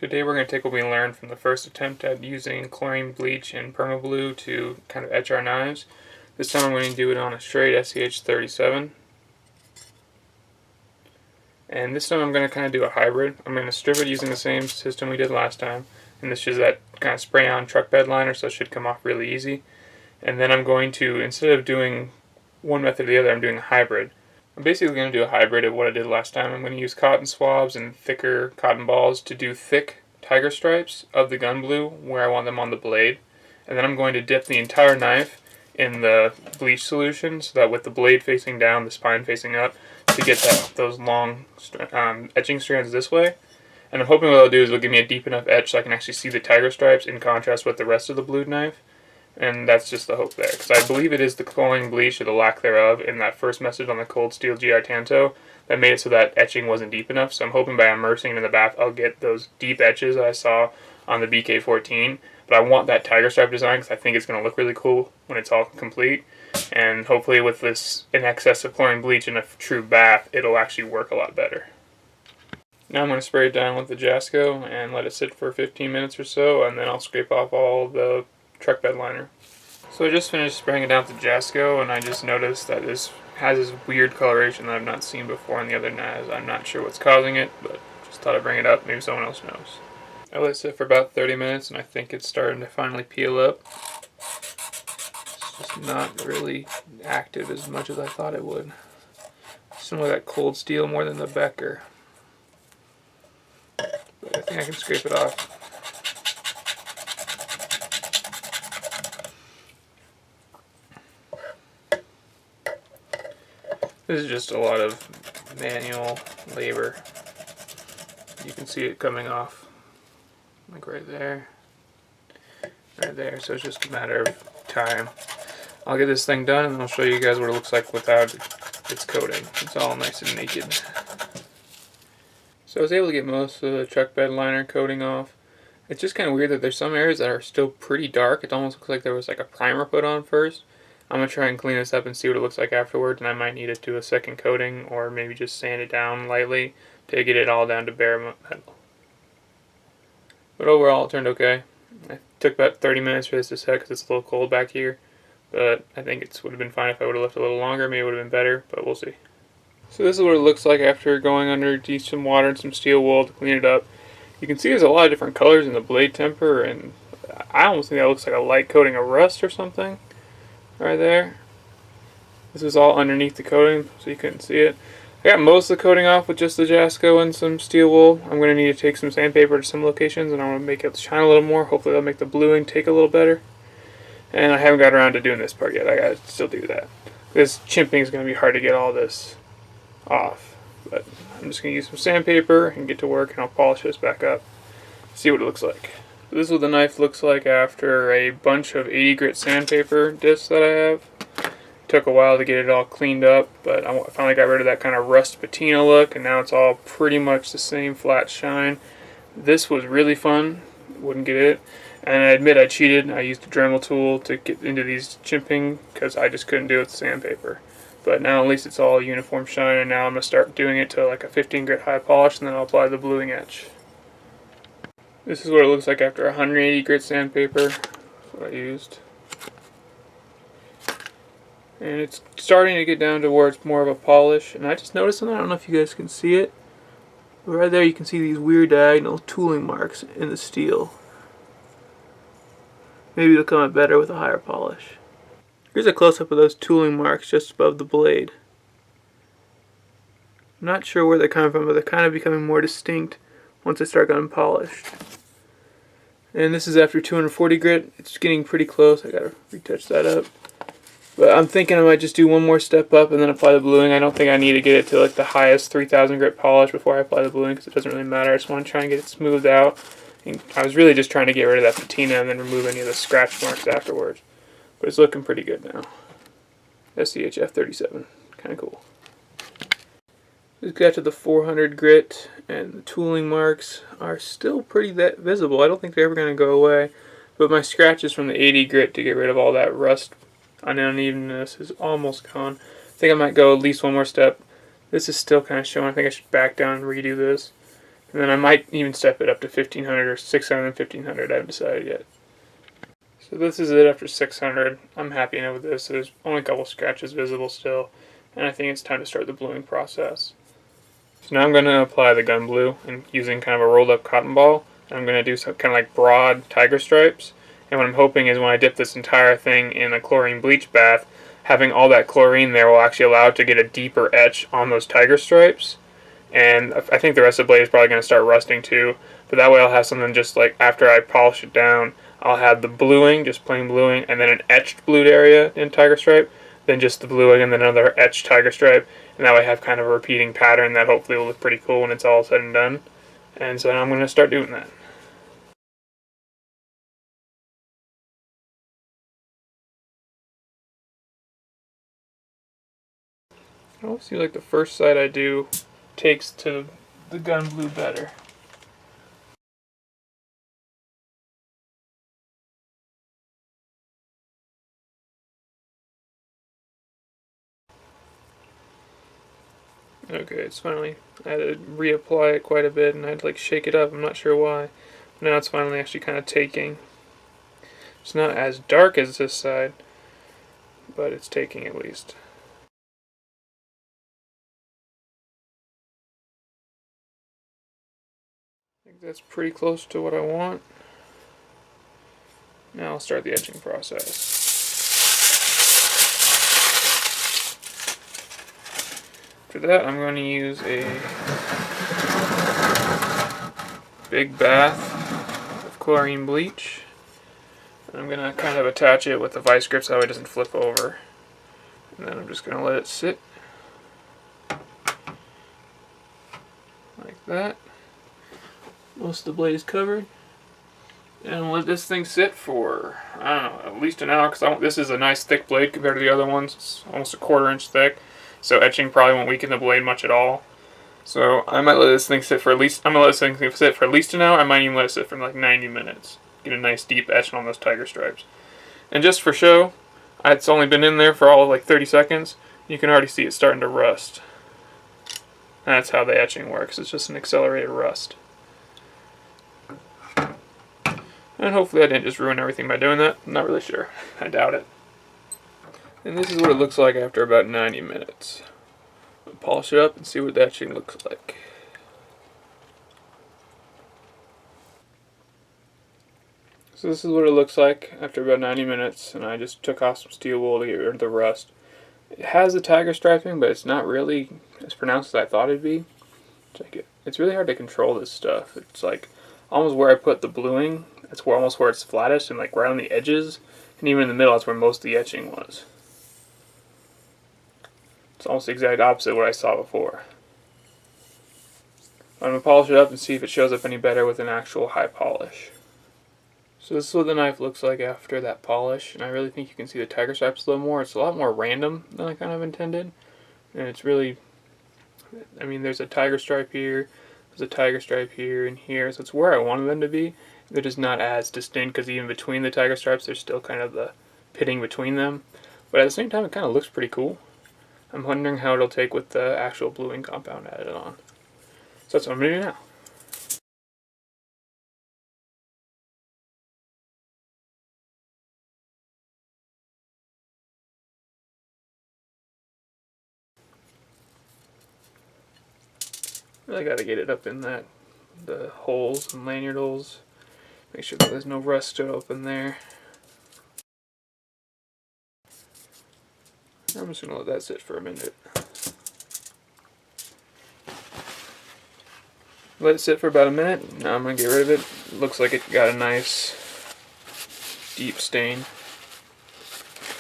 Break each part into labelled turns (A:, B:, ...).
A: Today we're going to take what we learned from the first attempt at using chlorine bleach and permablue to kind of etch our knives. This time I'm going to do it on a Schrade SCHF37. And this time I'm going to kind of do a hybrid. I'm going to strip it using the same system we did last time. And this is that kind of spray-on truck bed liner, so it should come off really easy. And then I'm going to, instead of doing one method or the other, I'm doing a hybrid. I'm basically going to do a hybrid of what I did last time. I'm going to use cotton swabs and thicker cotton balls to do thick tiger stripes of the gun blue where I want them on the blade. And then I'm going to dip the entire knife in the bleach solution so that with the blade facing down, the spine facing up, to get those long etching strands this way. And I'm hoping what it'll do is it'll give me a deep enough etch so I can actually see the tiger stripes in contrast with the rest of the blued knife. And that's just the hope there, because I believe it is the chlorine bleach or the lack thereof in that first message on the cold steel GR Tanto that made it so that etching wasn't deep enough. So I'm hoping by immersing it in the bath I'll get those deep etches that I saw on the BK14. But I want that tiger stripe design because I think it's going to look really cool when it's all complete. And hopefully with this in excess of chlorine bleach in a true bath, it'll actually work a lot better. Now I'm going to spray it down with the Jasco and let it sit for 15 minutes or so, and then I'll scrape off all the truck bed liner. So I just finished spraying it down with the Jasco, and I just noticed that this has this weird coloration that I've not seen before on the other knives. I'm not sure what's causing it, but just thought I'd bring it up. Maybe someone else knows. I let it sit for about 30 minutes, and I think it's starting to finally peel up. It's just not really active as much as I thought it would. Some of that cold steel more than the Becker. But I think I can scrape it off. This is just a lot of manual labor. You can see it coming off, like right there, so it's just a matter of time. I'll get this thing done and then I'll show you guys what it looks like without its coating. It's all nice and naked. So I was able to get most of the truck bed liner coating off. It's just kind of weird that there's some areas that are still pretty dark. It almost looks like there was like a primer put on first. I'm going to try and clean this up and see what it looks like afterwards, and I might need to do a second coating or maybe just sand it down lightly to get it all down to bare metal. But overall it turned okay. It took about 30 minutes for this to set because it's a little cold back here, but I think it would have been fine if I would have left a little longer. Maybe it would have been better, but we'll see. So this is what it looks like after going underneath some water and some steel wool to clean it up. You can see there's a lot of different colors in the blade temper, and I almost think that looks like a light coating of rust or something. Right there. This was all underneath the coating, so you couldn't see it. I got most of the coating off with just the Jasco and some steel wool. I'm going to need to take some sandpaper to some locations, and I want to make it shine a little more. Hopefully that'll make the bluing take a little better. And I haven't got around to doing this part yet. I got to still do that. This chimping is going to be hard to get all this off. But I'm just going to use some sandpaper and get to work, and I'll polish this back up. See what it looks like. This is what the knife looks like after a bunch of 80 grit sandpaper discs that I have. It took a while to get it all cleaned up, but I finally got rid of that kind of rust patina look, and now it's all pretty much the same flat shine. This was really fun. Wouldn't get it. And I admit I cheated. I used a Dremel tool to get into these chimping because I just couldn't do it with sandpaper. But now at least it's all uniform shine, and now I'm going to start doing it to like a 15 grit high polish, and then I'll apply the bluing etch. This is what it looks like after 180 grit sandpaper. That's what I used. And it's starting to get down to where it's more of a polish. And I just noticed something, I don't know if you guys can see it. But right there you can see these weird diagonal tooling marks in the steel. Maybe it'll come out better with a higher polish. Here's a close-up of those tooling marks just above the blade. I'm not sure where they're coming from, but they're kind of becoming more distinct once I start getting polished. And this is after 240 grit. It's getting pretty close. I gotta retouch that up. But I'm thinking I might just do one more step up and then apply the bluing. I don't think I need to get it to like the highest 3000 grit polish before I apply the bluing because it doesn't really matter. I just want to try and get it smoothed out. And I was really just trying to get rid of that patina and then remove any of the scratch marks afterwards. But it's looking pretty good now. SCHF37. Kind of cool. Just got to the 400 grit, and the tooling marks are still pretty visible. I don't think they're ever going to go away. But my scratches from the 80 grit to get rid of all that rust and unevenness is almost gone. I think I might go at least one more step. This is still kind of showing. I think I should back down and redo this. And then I might even step it up to 1500 or 600 and 1500. I haven't decided yet. So this is it after 600. I'm happy enough with this. There's only a couple scratches visible still, and I think it's time to start the bluing process. So now I'm going to apply the gun blue and using kind of a rolled up cotton ball. I'm going to do some kind of like broad tiger stripes. And what I'm hoping is when I dip this entire thing in a chlorine bleach bath, having all that chlorine there will actually allow it to get a deeper etch on those tiger stripes. And I think the rest of the blade is probably going to start rusting too. But that way I'll have something just like after I polish it down, I'll have the bluing, just plain bluing, and then an etched blued area in tiger stripe, then just the bluing, and then another etched tiger stripe. And that way I have kind of a repeating pattern that hopefully will look pretty cool when it's all said and done. And so now I'm going to start doing that. I always feel like the first side I do takes to the gun blue better. Okay, it's finally, I had to reapply it quite a bit and I had to like shake it up, I'm not sure why. Now it's finally actually kind of taking. It's not as dark as this side, but it's taking at least. I think that's pretty close to what I want. Now I'll start the etching process. For that, I'm going to use a big bath of chlorine bleach. I'm going to kind of attach it with the vice grip so it doesn't flip over. And then I'm just going to let it sit like that. Most of the blade is covered. And let this thing sit for, I don't know, at least an hour, because this is a nice thick blade compared to the other ones. It's almost a 1/4 inch thick, so etching probably won't weaken the blade much at all. So I might let this thing sit for at least, I'm going to let this thing sit for at least an hour. I might even let it sit for like 90 minutes. Get a nice deep etch on those tiger stripes. And just for show, it's only been in there for all of like 30 seconds. You can already see it starting to rust. That's how the etching works. It's just an accelerated rust. And hopefully I didn't just ruin everything by doing that. I'm not really sure. I doubt it. And this is what it looks like after about 90 minutes. I'll polish it up and see what the etching looks like. So this is what it looks like after about 90 minutes, and I just took off some steel wool to get rid of the rust. It has the tiger striping, but it's not really as pronounced as I thought it'd be. It's really hard to control this stuff. It's like almost where I put the bluing, that's almost where it's flattest, and like right on the edges, and even in the middle, that's where most of the etching was. It's almost the exact opposite of what I saw before. I'm going to polish it up and see if it shows up any better with an actual high polish. So this is what the knife looks like after that polish, and I really think you can see the tiger stripes a little more. It's a lot more random than I kind of intended, and it's really, I mean, there's a tiger stripe here, there's a tiger stripe here and here, so it's where I wanted them to be. They're just not as distinct because even between the tiger stripes there's still kind of the pitting between them, but at the same time it kind of looks pretty cool. I'm wondering how it'll take with the actual bluing compound added on. So that's what I'm going to do now. Really got to get it up in the holes and lanyard holes. Make sure that there's no rust still up in there. I'm just going to let that sit for a minute. Let it sit for about a minute. Now I'm going to get rid of it. It looks like it got a nice deep stain.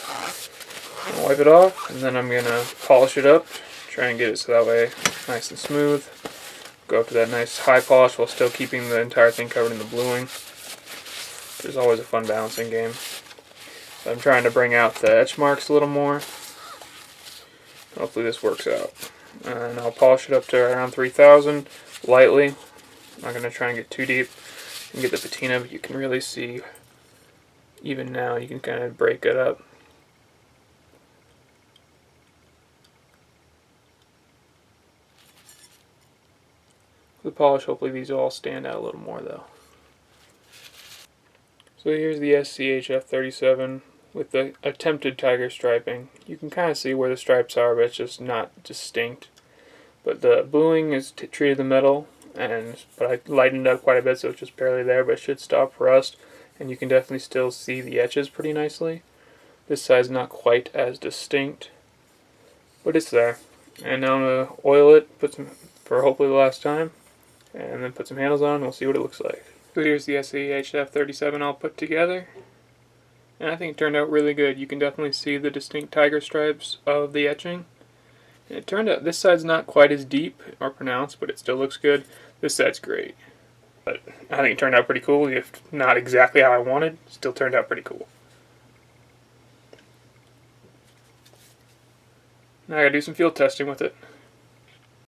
A: I'm going to wipe it off, and then I'm going to polish it up. Try and get it so that way it's nice and smooth. Go up to that nice high polish while still keeping the entire thing covered in the bluing. Which is always a fun balancing game. So I'm trying to bring out the etch marks a little more. Hopefully this works out. And I'll polish it up to around 3000 lightly. I'm not going to try and get too deep and get the patina, but you can really see, even now, you can kind of break it up. The the polish, hopefully these all stand out a little more though. So here's the SCHF37 with the attempted tiger striping. You can kind of see where the stripes are, but it's just not distinct. But the bluing is treated the metal, but I lightened it up quite a bit, so it's just barely there, but it should stop rust, and you can definitely still see the etches pretty nicely. This side's not quite as distinct, but it's there. And now I'm going to oil it, for hopefully the last time, and then put some handles on, and we'll see what it looks like. So here's the SCHF37 all put together, and I think it turned out really good. You can definitely see the distinct tiger stripes of the etching. And it turned out this side's not quite as deep or pronounced, but it still looks good. This side's great. But I think it turned out pretty cool, if not exactly how I wanted. Still turned out pretty cool. Now I gotta do some field testing with it.